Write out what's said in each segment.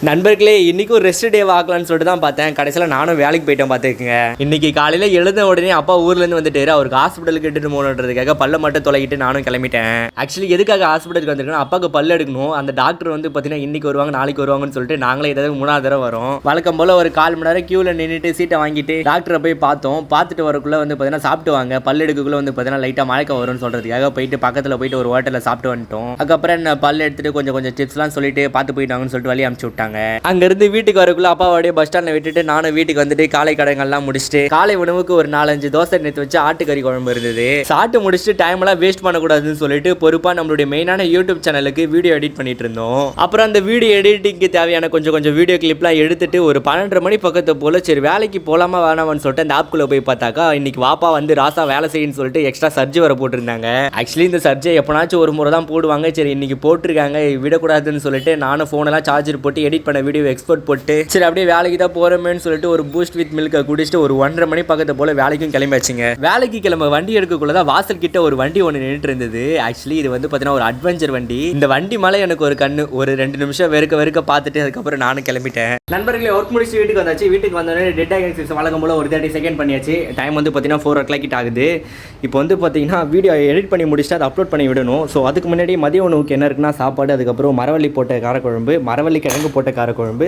நண்பர்களே இன்னைக்கு ஒரு ரெஸ்ட் டே ஆக்கலாம்னு சொல்லிட்டு தான் பார்த்தேன். கடைசியில் நானும் வேலைக்கு போயிட்டேன் பார்த்துக்குங்க. இன்னைக்கு காலையில் எழுந்த உடனே அப்பா ஊர்லேருந்து வந்துட்டாரு. அவருக்கு ஹாஸ்பிட்டலுக்கு எடுத்துட்டு போகணுன்றதுக்காக பல்ல மட்டும் தொலைக்கிட்டு நானும் கிளம்பிட்டேன். ஆக்சுவலி எதுக்காக ஹாஸ்பிட்டலுக்கு வந்திருக்கேன், அப்பாவுக்கு பல்ல எடுக்கணும். அந்த டாக்டர் வந்து பார்த்தீங்கன்னா இன்னைக்கு வருவாங்க நாளைக்கு வருவாங்கன்னு சொல்லிட்டு நாங்களே ஏதாவது 3வது தடவை வரோம். வழக்கம் போல் ஒரு 1/4 மணி நேரம் கியூவில் நின்றுட்டு சீட்டை வாங்கிட்டு டாக்டரை போய் பார்த்தோம். பார்த்துட்டு வரக்குள்ளே வந்து பார்த்தீங்கன்னா சாப்பிட்டு வாங்க, பல் எடுக்கக்குள்ளே வந்து பார்த்தீங்கன்னா லைட்டாக மயக்கம் வரும்னு சொல்கிறதுக்காக போயிட்டு பக்கத்தில் போயிட்டு ஒரு ஹோட்டலில் சாப்பிட்டு வந்துட்டோம். அதுக்கப்புறம் என்ன பல் எடுத்துட்டு கொஞ்சம் டிப்ஸ்லாம் சொல்லிட்டு பார்த்து போயிட்டாங்கன்னு சொல்லிட்டு வழி அனுப்பிச்சு விட்டாங்க. அங்கேருந்து வீட்டுக்கு வரக்குள்ள அப்பாவோடைய பஸ் ஸ்டாண்டில் விட்டுட்டு நானும் வீட்டுக்கு வந்துட்டு காலை கடைகள்லாம் முடிச்சுட்டு காலை உணவுக்கு ஒரு 4-5 தோசை நேற்று வச்சு ஆட்டுக்கறி குழம்பு இருந்தது. சாப்பிட்டு முடிச்சுட்டு டைம் எல்லாம் வேஸ்ட் பண்ணக்கூடாதுன்னு சொல்லிட்டு பொறுப்பா நம்மளுடைய மெயினான யூடியூப் சேனலுக்கு வீடியோ எடிட் பண்ணிட்டு இருந்தோம். அப்புறம் அந்த வீடியோ எடிட்டிங்க்கு தேவையான கொஞ்சம் வீடியோ கிளிப்லாம் எடுத்துட்டு ஒரு 12:30 மணி பக்கத்து போல சரி வேலைக்கு போலாமா வேணாமான்னு சொல்லிட்டு அந்த ஆப்குள்ள போய் பார்த்தாக்கா இன்னைக்கு வாப்பா வந்து ராசா வேலை செய்யுன்னு சொல்லிட்டு எக்ஸ்ட்ரா சர்ஜி வர போட்டிருந்தாங்க. ஆக்சுவலி இந்த சர்ஜை எப்பனாச்சும் ஒரு முறை தான் போடுவாங்க. சரி இன்னைக்கு போட்டிருக்காங்க விடக்கூடாதுன்னு சொல்லிட்டு நானும் ஃபோனெல்லாம் சார்ஜர் போட்டு எடிட் பண்ண வீடியோ எக்ஸ்போர்ட் போட்டு சரி அப்படியே வேலைக்கு தான் போறோமேன்னு சொல்லிட்டு ஒரு பூஸ்ட் வித் மில்கை குடிச்சிட்டு ஒரு 1:30 மணி பக்கத்து போல வேலைக்கும் கிளம்பியாச்சுங்க. வேலைக்கு கிளம்ப வண்டி எடுக்கக்குள்ளதான் வாசல் கிட்ட ஒரு வண்டி ஒன்று நின்றுட்டு இருந்தது. ஆக்சுவலி இது வந்து பார்த்தீங்கன்னா ஒரு அட்வென்ச்சர் வண்டி. இந்த வண்டி மேலே எனக்கு ஒரு கண்ணு ஒரு 2 நிமிஷம் வெறுக்க பார்த்துட்டு அதுக்கப்புறம் நானும் கிளம்பிட்டேன். நண்பர்களே ஒர்க் முடிச்சு வீட்டுக்கு வந்தாச்சு. வீட்டுக்கு வந்தோடனே டேட்டா எக்ஸஸ் வழக்கம் போல ஒரு 30 செகண்ட் பண்ணியாச்சு. டைம் வந்து பார்த்தீங்கன்னா 4:00 கிட்ட ஆகுது. இப்போ வந்து பார்த்தீங்கன்னா வீடியோ எடிட் பண்ணி முடிச்சுட்டு அதை அப்லோட் பண்ணி விடணும். ஸோ அதுக்கு முன்னாடி மதிய உணவுக்கு என்ன இருக்குன்னா சாப்பாடு, அதுக்கப்புறம் மரவள்ளி போட்ட காரக்குழம்பு, மரவள்ளி கிழங்கு போட்ட காரக்குழம்பு,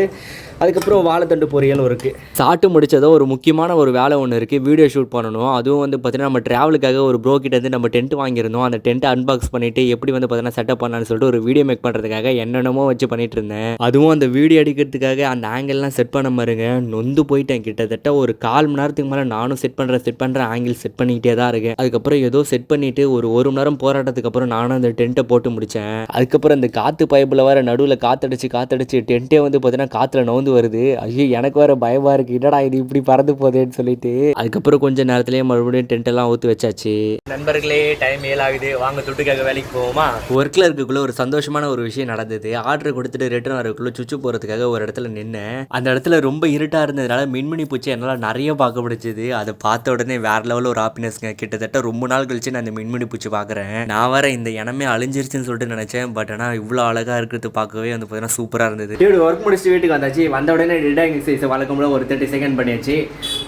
அதுக்கப்புறம் வாழைத்தண்டு பொரியலும் இருக்குது. சாப்பிட்டு முடிச்சதோ ஒரு முக்கியமான ஒரு வேலை ஒன்று இருக்குது, வீடியோ ஷூட் பண்ணணும். அதுவும் வந்து பார்த்தீங்கன்னா நம்ம ட்ராவலுக்காக ஒரு ப்ரோ கிட்ட வந்து நம்ம டென்ட் வாங்கியிருந்தோம். அந்த டென்ட்டை அன்பாக்ஸ் பண்ணிவிட்டு எப்படி வந்து பார்த்தீங்கன்னா செட்டப் பண்ணலான்னு சொல்லிட்டு ஒரு வீடியோ மேக் பண்ணுறதுக்காக என்னென்னமோ வச்சு பண்ணிட்டு இருந்தேன். அதுவும் அந்த வீடியோ எடுக்கிறதுக்காக அந்த ஆங்கிள்லாம் செட் பண்ண பாருங்க நொந்து போயிட்டேன். கிட்டத்தட்ட ஒரு 1/4 மணி நேரத்துக்கு மேலே நானும் செட் பண்ணுறேன் ஆங்கிள் செட் பண்ணிக்கிட்டே தான் இருக்கேன். அதுக்கப்புறம் ஏதோ செட் பண்ணிவிட்டு ஒரு 1 மணி நேரம் போராட்டத்துக்கு அப்புறம் நானும் அந்த டென்ட்டை போட்டு முடித்தேன். அதுக்கப்புறம் அந்த காற்று பைப்பில் வர நடுவில் காற்றடிச்சு டென்ட்டே வந்து பார்த்தீங்கன்னா காற்றுல நவுந்து வருது. ஐயோ எனக்கு வேறு பயமாக இருக்குது, என்னடா இது இப்படி பறந்து போதேன்னு சொல்லிட்டு அதுக்கப்புறம் கொஞ்சம் நேரத்துலேயே மறுபடியும் டென்ட்டெல்லாம் ஊற்றி வச்சாச்சு. நண்பர்களே டைம் 7 ஆகுது, வாங்க துட்டுக்காக வேலைக்கு போவோமா. ஒர்க்கில் இருக்கக்குள்ள ஒரு சந்தோஷமான ஒரு விஷயம் நடந்தது. ஆர்டர் கொடுத்துட்டு ரிட்டர்ன் வரக்குள்ள சுச்சு போகிறதுக்காக ஒரு இடத்துல நின்னேன். அந்த இடத்துல ரொம்ப இருட்டாக இருந்ததுனால மின்மினி பூச்சி என்னால் நிறைய பார்க்க பிடிச்சது. அதை பார்த்த உடனே வேற லெவலில் ஒரு ஹாப்பினஸ்ங்க. கிட்டத்தட்ட ரொம்ப நாள் கழிச்சு நான் அந்த மின்மினி பூச்சி பார்க்குறேன். நான் வேற இந்த இனமே அழிஞ்சிருச்சுன்னு சொல்லிட்டு நினச்சேன். பட் ஆனால் இவ்வளோ அழகாக இருக்கிறது பார்க்கவே வந்து பார்த்தீங்கன்னா சூப்பராக இருந்தது. ஒர்க் முடிச்சு வீட்டுக்கு வந்தாச்சு. வந்த உடனே டேட்டா எக்ஸசைஸ் வழக்கம் போல ஒரு 30 செகண்ட் பண்ணியாச்சு.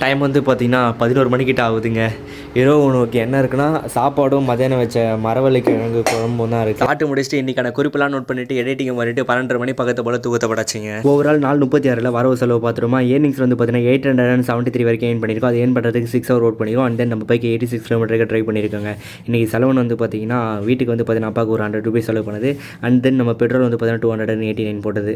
டைம் வந்து பார்த்தீங்கன்னா 11 மணிக்கிட்ட ஆகுதுங்க. இரவு உணவுக்கு என்ன இருக்குன்னா சாப்பாடும் மதியானம் வச்ச மரவள்ளி கிழங்கு குழம்பும் தான் இருக்குது. சாப்பிட்டு முடிச்சுட்டு இன்றைக்கான குறிப்பெல்லாம் நோட் பண்ணிவிட்டு எடிட்டிங் பண்ணிட்டு 12:30 மணி பக்கத்து போல் தூக்கத்தப்படாச்சுங்க. ஓவரால் 4:36 வரவு செலவு பார்த்துருமா. ஏர்னிங்ஸ் வந்து பார்த்தீங்கன்னா 873 வரைக்கும் ஏர்ன் பண்ணியிருக்கோம். அது ஏர்ன் பண்ணுறதுக்கு 6 ஹவர் ஓட் பண்ணியிருக்கோம். அண்ட் தென் நம்ம பைக்கு 86 கிலோமீட்டருக்கு ட்ரை பண்ணியிருக்கோங்க. இன்றைக்கி செலவுன்னு வந்து பார்த்தீங்கன்னா வீட்டுக்கு வந்து பார்த்தீங்கன்னா அப்பாவுக்கு ஒரு 100 ரூபீஸ் செலவு பண்ணுது. அண்ட் தென் நம்ம பெட்ரோல் வந்து பார்த்தீங்கன்னா 289 போட்டது.